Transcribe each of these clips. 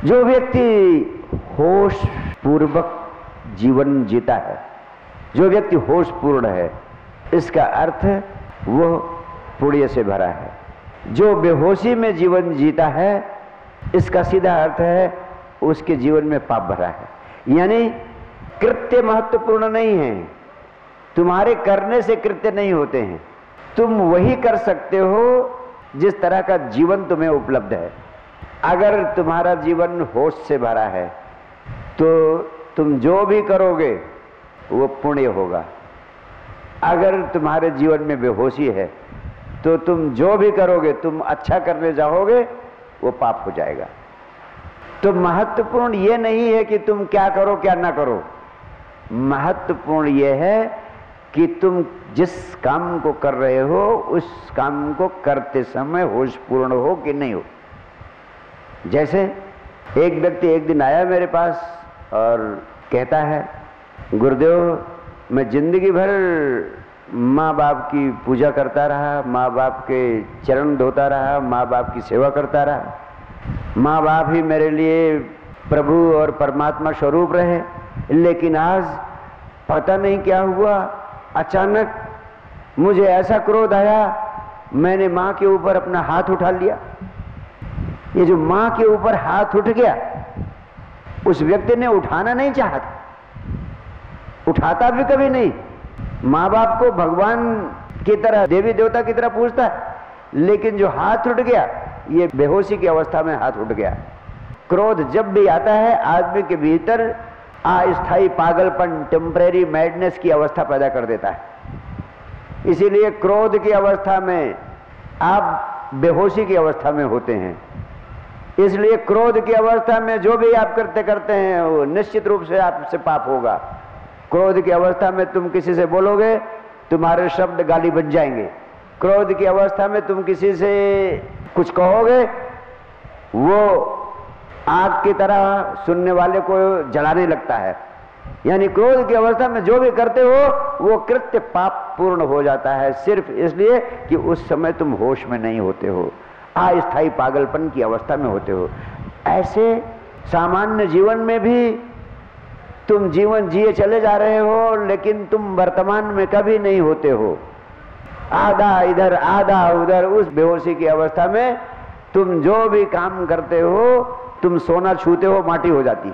जो व्यक्ति होश पूर्वक जीवन जीता है, जो व्यक्ति होश पूर्ण है, इसका अर्थ वो पुण्य से भरा है। जो बेहोशी में जीवन जीता है, इसका सीधा अर्थ है उसके जीवन में पाप भरा है। यानी कृत्य महत्वपूर्ण नहीं है, तुम्हारे करने से कृत्य नहीं होते हैं। तुम वही कर सकते हो जिस तरह का जीवन तुम्हें उपलब्ध है। अगर तुम्हारा जीवन होश से भरा है तो तुम जो भी करोगे वो पुण्य होगा। अगर तुम्हारे जीवन में बेहोशी है तो तुम जो भी करोगे, तुम अच्छा करने जाओगे, वो पाप हो जाएगा। तो महत्वपूर्ण ये नहीं है कि तुम क्या करो क्या ना करो, महत्वपूर्ण ये है कि तुम जिस काम को कर रहे हो उस काम को करते समय होशपूर्ण हो कि नहीं हो। जैसे एक व्यक्ति एक दिन आया मेरे पास और कहता है, गुरुदेव मैं जिंदगी भर माँ बाप की पूजा करता रहा, माँ बाप के चरण धोता रहा, माँ बाप की सेवा करता रहा, माँ बाप ही मेरे लिए प्रभु और परमात्मा स्वरूप रहे, लेकिन आज पता नहीं क्या हुआ, अचानक मुझे ऐसा क्रोध आया, मैंने माँ के ऊपर अपना हाथ उठा लिया। ये जो माँ के ऊपर हाथ उठ गया, उस व्यक्ति ने उठाना नहीं चाहा था, उठाता भी कभी नहीं। माँ बाप को भगवान की तरह, देवी देवता की तरह पूजता है, लेकिन जो हाथ उठ गया, ये बेहोशी की अवस्था में हाथ उठ गया। क्रोध जब भी आता है आदमी के भीतर अस्थायी पागलपन, टेम्परेरी मैडनेस की अवस्था पैदा कर देता है। इसीलिए क्रोध की अवस्था में आप बेहोशी की अवस्था में होते हैं। इसलिए क्रोध की अवस्था में जो भी आप करते हैं वो निश्चित रूप से आपसे पाप होगा। क्रोध की अवस्था में तुम किसी से बोलोगे, तुम्हारे शब्द गाली बन जाएंगे। क्रोध की अवस्था में तुम किसी से कुछ कहोगे, वो आग की तरह सुनने वाले को जलाने लगता है। यानी क्रोध की अवस्था में जो भी करते हो वो कृत्य पाप पूर्ण हो जाता है, सिर्फ इसलिए कि उस समय तुम होश में नहीं होते हो, अस्थायी पागलपन की अवस्था में होते हो। ऐसे सामान्य जीवन में भी तुम जीवन जिए चले जा रहे हो, लेकिन तुम वर्तमान में कभी नहीं होते हो। आधा इधर आधा उधर, उस बेहोशी की अवस्था में तुम जो भी काम करते हो, तुम सोना छूते हो माटी हो जाती,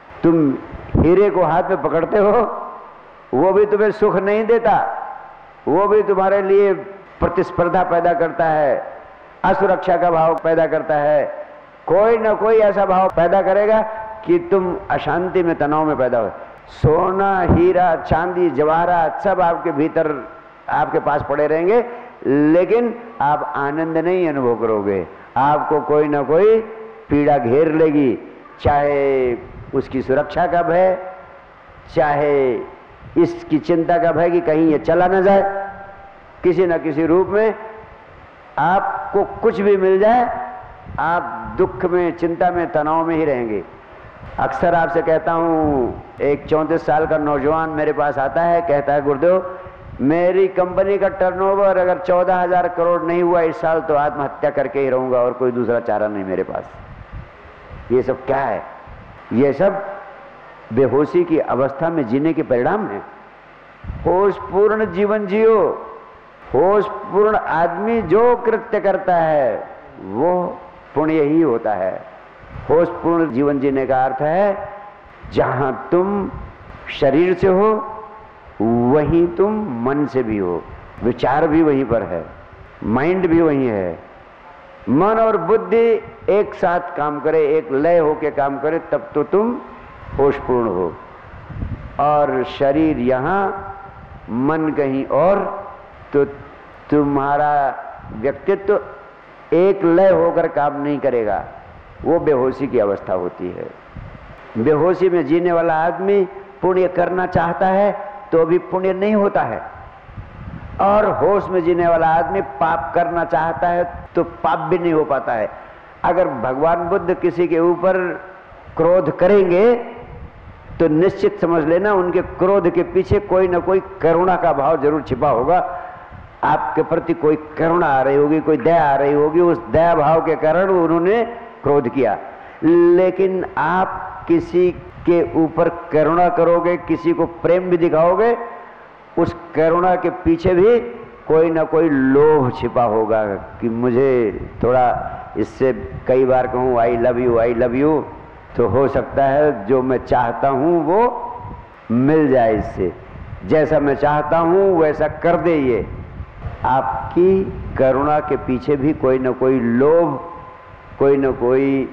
तुम हीरे को हाथ में पकड़ते हो, वो भी तुम्हें सुख नहीं देता, वो भी तुम्हारे लिए प्रतिस्पर्धा पैदा करता है, असुरक्षा का भाव पैदा करता है, कोई ना कोई ऐसा भाव पैदा करेगा कि तुम अशांति में, तनाव में पैदा हो। सोना, हीरा, चांदी, जवाहरात सब आपके भीतर, आपके पास पड़े रहेंगे, लेकिन आप आनंद नहीं अनुभव करोगे। आपको कोई ना कोई पीड़ा घेर लेगी, चाहे उसकी सुरक्षा का भय, चाहे इसकी चिंता का भय कि कहीं ये चला ना जाए, किसी न किसी रूप में आपको कुछ भी मिल जाए, आप दुख में, चिंता में, तनाव में ही रहेंगे। अक्सर आपसे कहता हूँ, एक 34 साल का नौजवान मेरे पास आता है, कहता है, गुरुदेव मेरी कंपनी का टर्नओवर अगर 14,000 करोड़ नहीं हुआ इस साल तो आत्महत्या करके ही रहूंगा और कोई दूसरा चारा नहीं मेरे पास। ये सब क्या है? ये सब बेहोशी की अवस्था में जीने के परिणाम है। होशपूर्ण जीवन जियो। होशपूर्ण आदमी जो कृत्य करता है वो पुण्य ही होता है। होशपूर्ण जीवन जीने का अर्थ है जहां तुम शरीर से हो वहीं तुम मन से भी हो, विचार भी वहीं पर है, माइंड भी वहीं है। मन और बुद्धि एक साथ काम करे, एक लय होके काम करे, तब तो तुम होशपूर्ण हो। और शरीर यहाँ, मन कहीं और, तो तुम्हारा व्यक्तित्व एक लय होकर काम नहीं करेगा, वो बेहोशी की अवस्था होती है। बेहोशी में जीने वाला आदमी पुण्य करना चाहता है तो भी पुण्य नहीं होता है, और होश में जीने वाला आदमी पाप करना चाहता है तो पाप भी नहीं हो पाता है। अगर भगवान बुद्ध किसी के ऊपर क्रोध करेंगे तो निश्चित समझ लेना उनके क्रोध के पीछे कोई ना कोई करुणा का भाव जरूर छिपा होगा। आपके प्रति कोई करुणा आ रही होगी, कोई दया आ रही होगी, उस दया भाव के कारण उन्होंने क्रोध किया। लेकिन आप किसी के ऊपर करुणा करोगे, किसी को प्रेम भी दिखाओगे, उस करुणा के पीछे भी कोई ना कोई लोभ छिपा होगा कि मुझे थोड़ा इससे कई बार कहूँ आई लव यू, तो हो सकता है जो मैं चाहता हूँ वो मिल जाए, इससे जैसा मैं चाहता हूँ वैसा कर दे। ये आपकी करुणा के पीछे भी कोई ना कोई लोभ, कोई ना कोई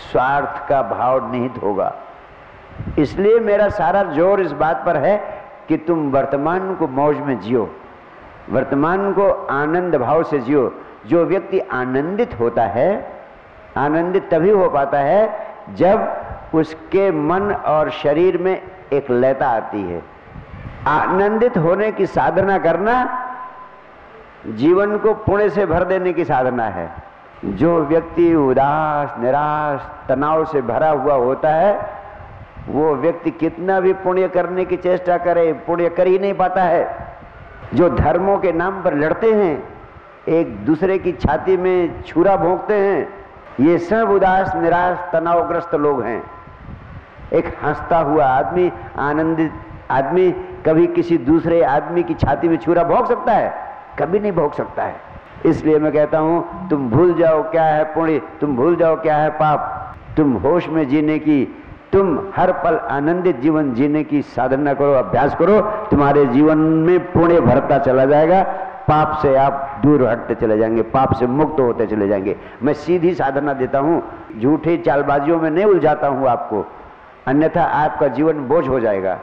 स्वार्थ का भाव निहित होगा। इसलिए मेरा सारा जोर इस बात पर है कि तुम वर्तमान को मौज में जियो, वर्तमान को आनंद भाव से जियो। जो व्यक्ति आनंदित होता है, आनंदित तभी हो पाता है जब उसके मन और शरीर में एक लयता आती है। आनंदित होने की साधना करना जीवन को पुण्य से भर देने की साधना है। जो व्यक्ति उदास, निराश, तनाव से भरा हुआ होता है, वो व्यक्ति कितना भी पुण्य करने की चेष्टा करे, पुण्य कर ही नहीं पाता है। जो धर्मों के नाम पर लड़ते हैं, एक दूसरे की छाती में छुरा भोंकते हैं, ये सब उदास, निराश, तनावग्रस्त लोग हैं। एक हंसता हुआ आदमी, आनंदित आदमी कभी किसी दूसरे आदमी की छाती में छुरा भोंक सकता है? कभी नहीं भोंक सकता है। इसलिए मैं कहता हूं, तुम भूल जाओ क्या है पुण्य, तुम भूल जाओ क्या है पाप, तुम होश में जीने की, तुम हर पल आनंदित जीवन जीने की साधना करो, अभ्यास करो। तुम्हारे जीवन में पुण्य भरता चला जाएगा, पाप से आप दूर हटते चले जाएंगे, पाप से मुक्त होते चले जाएंगे। मैं सीधी साधना देता हूँ, झूठी चालबाजियों में नहीं उलझाता हूँ आपको, अन्यथा आपका जीवन बोझ हो जाएगा।